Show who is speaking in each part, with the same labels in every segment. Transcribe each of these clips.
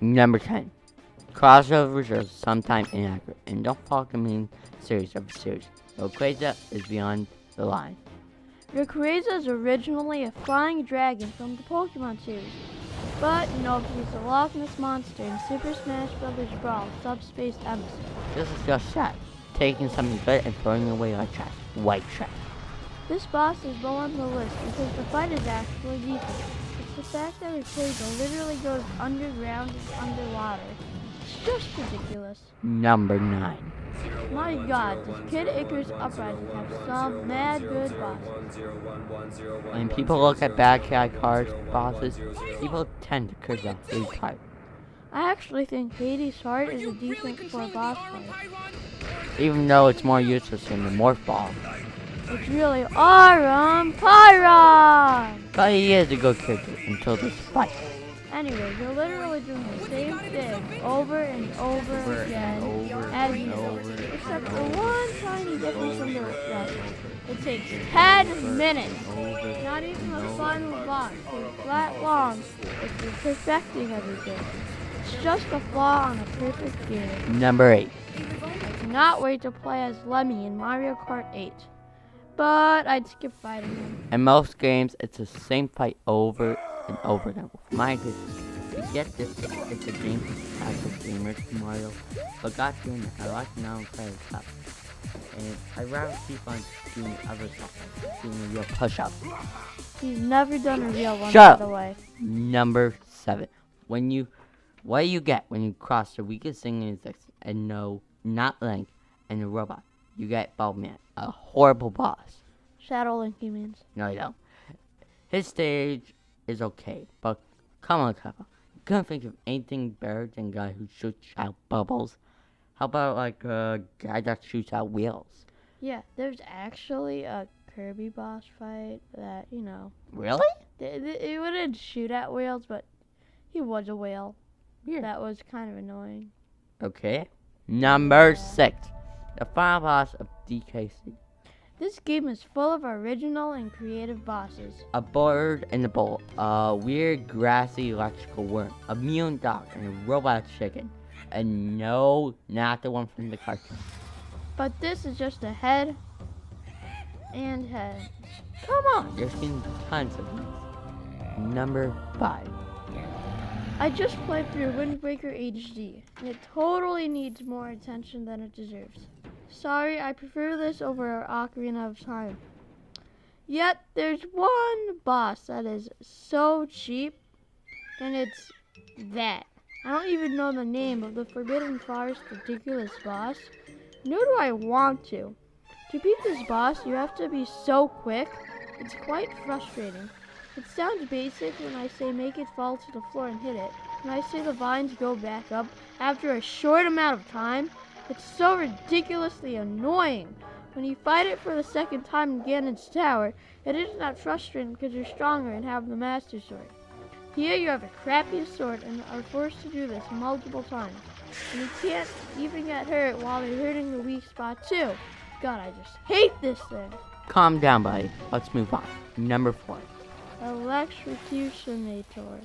Speaker 1: Number 10. Crossovers are sometimes inaccurate and don't follow the main series of the series. Rayquaza is beyond the line.
Speaker 2: Rayquaza is originally a flying dragon from the Pokemon series, but he's a Loch Ness monster in Super Smash Bros. Brawl Subspace Emissary.
Speaker 1: This is just sad. Taking something good and throwing it away like trash. White trash.
Speaker 2: This boss is low on the list because the fight is actually decent. It's the fact that Rayquaza literally goes underground and underwater. It's just ridiculous.
Speaker 1: Number 9.
Speaker 2: My god, does Kid Icarus Uprising have some mad good bosses?
Speaker 1: When people look at bad cat cards bosses, people tend to curse out Hades Heart.
Speaker 2: I actually think Hades Heart is a decent core boss fight.
Speaker 1: Even though it's more useless than the Morph Ball.
Speaker 2: It's really Arum Pyron!
Speaker 1: But he is a good character until this fight.
Speaker 2: Anyway, you're literally doing the same thing over and over again as usual, except for one tiny difference from the rest. It takes 10 minutes. Not even the final boss takes that long if you're perfecting everything. It's just a flaw on a perfect game.
Speaker 1: Number 8.
Speaker 2: I cannot wait to play as Lemmy in Mario Kart 8. But I'd skip fighting him.
Speaker 1: In most games, it's the same fight over and over again. My goodness, you get this, it's a game for casual gamers, Mario. But God damn it, I like now and play stuff. And I'd rather keep on doing other stuff, like doing a real push-up.
Speaker 2: He's never done a real one,
Speaker 1: Shut
Speaker 2: by the way.
Speaker 1: Number 7. What do you get when you cross the weakest thing in existence? And no, not Link and the robot. You get Bulbman, a horrible boss.
Speaker 2: Shadow Link, he means.
Speaker 1: No, you don't. His stage is okay, but come on, Kappa. You couldn't think of anything better than a guy who shoots out bubbles. How about, like, a guy that shoots out wheels?
Speaker 2: Yeah, there's actually a Kirby boss fight that,
Speaker 1: Really?
Speaker 2: It wouldn't shoot at whales, but he was a whale.
Speaker 1: Yeah.
Speaker 2: That was kind of annoying.
Speaker 1: Okay. Number 6. The final boss of DKC.
Speaker 2: This game is full of original and creative bosses.
Speaker 1: A bird in the bowl, a weird grassy electrical worm, a mewing dog, and a robot chicken. And no, not the one from the cartoon.
Speaker 2: But this is just a head and head.
Speaker 1: Come on, there's been tons of these. Number 5.
Speaker 2: I just played through Wind Waker HD, and it totally needs more attention than it deserves. Sorry, I prefer this over Ocarina of Time. Yet, there's one boss that is so cheap, and it's that. I don't even know the name of the Forbidden Forest ridiculous boss, nor do I want to. To beat this boss, you have to be so quick, it's quite frustrating. It sounds basic when I say make it fall to the floor and hit it. When I say the vines go back up after a short amount of time, it's so ridiculously annoying. When you fight it for the second time in Ganon's tower, it isn't that frustrating because you're stronger and have the Master Sword. Here you have a crappy sword and are forced to do this multiple times. And you can't even get hurt while you're hurting the weak spot too. God, I just hate this thing.
Speaker 1: Calm down, buddy. Let's move on. Number 4.
Speaker 2: Electrocutionator.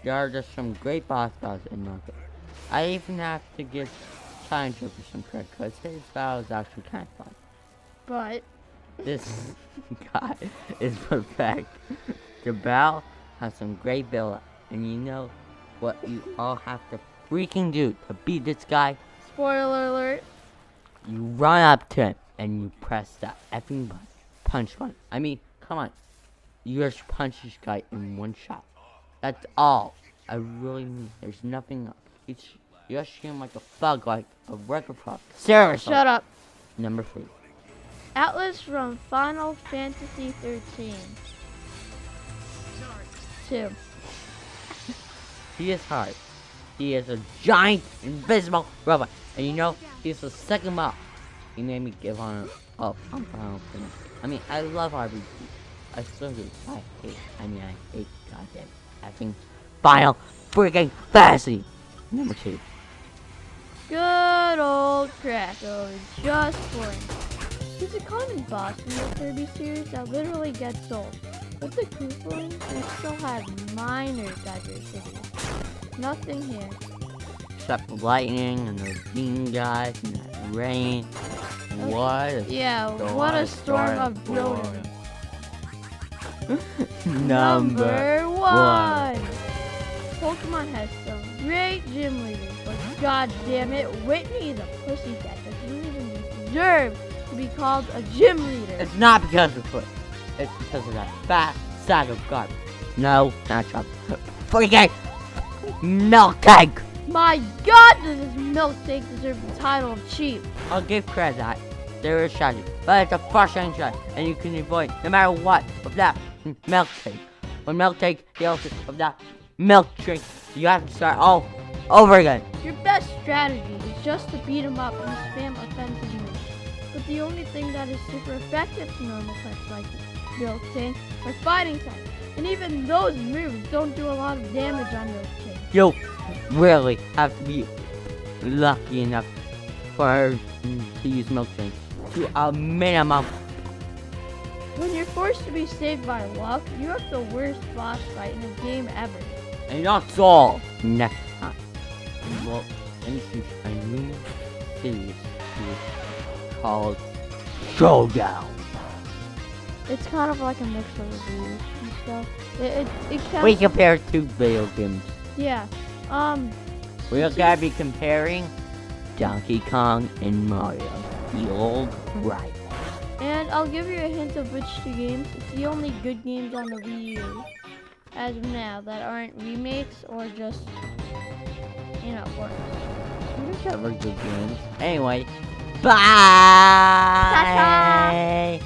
Speaker 1: There are just some great boss battles in Market. I even have to give Time Joker some credit because his battle is actually kind of fun.
Speaker 2: But
Speaker 1: This guy is perfect. The battle has some great build-up, and you know what you all have to freaking do to beat this guy?
Speaker 2: spoiler alert.
Speaker 1: You run up to him and you press that effing button. Punch button. I mean, come on. You just punch this guy in one shot. That's all. I really mean there's nothing else. You just shoot him like a thug, like a record prop. Seriously.
Speaker 2: Shut up.
Speaker 1: Number 3.
Speaker 2: Atlas from Final Fantasy 13. 2.
Speaker 1: He is hard. He is a giant, invisible robot. And you know, he's the second boss. He made me give on up on Final Fantasy. I mean, I love RPG. I still do. I hate goddamn effing Final freaking Fantasy. Number 2.
Speaker 2: Good old Krakow is just boring. He's a common boss in the Kirby series that literally gets old. But the Goofin, they still have minor diversity. Nothing here.
Speaker 1: Except lightning and those beam guys and that rain. What?
Speaker 2: Yeah, what a storm of building.
Speaker 1: Number
Speaker 2: one. Pokemon has some great gym leaders, but god damn it, Whitney is a pussycat that doesn't even deserve to be called a gym leader.
Speaker 1: It's not because of foot. It's because of that fat sack of garbage. No, not chocolate. Freaking milk cake.
Speaker 2: My god, does this milkshake deserve the title of cheap?
Speaker 1: I'll give credit that there is shiny, but it's a frustrating shot, and you can avoid no matter what of that milkshake. When milkshake deals of that milk drink, you have to start all over again.
Speaker 2: Your best strategy is just to beat him up and spam offensive moves. But the only thing that is super effective to normal types like Miltank are fighting types. And even those moves don't do a lot of damage on Miltank.
Speaker 1: You really have to be lucky enough for her to use milkshake to a minimum.
Speaker 2: When you're forced to be saved by luck, you have the worst boss fight in a game ever.
Speaker 1: And that's all. Next time, we'll introduce a new series called Showdown.
Speaker 2: It's kind of like a mix of reviews and stuff. It kind
Speaker 1: We
Speaker 2: of,
Speaker 1: compare two video games.
Speaker 2: yeah.
Speaker 1: We're gonna be comparing Donkey Kong and Mario, the old rival.
Speaker 2: And I'll give you a hint of which two games. It's the only good games on the Wii U as of now that aren't remakes or just, ports.
Speaker 1: We cover good games. Anyway, bye.
Speaker 2: Ta-ta.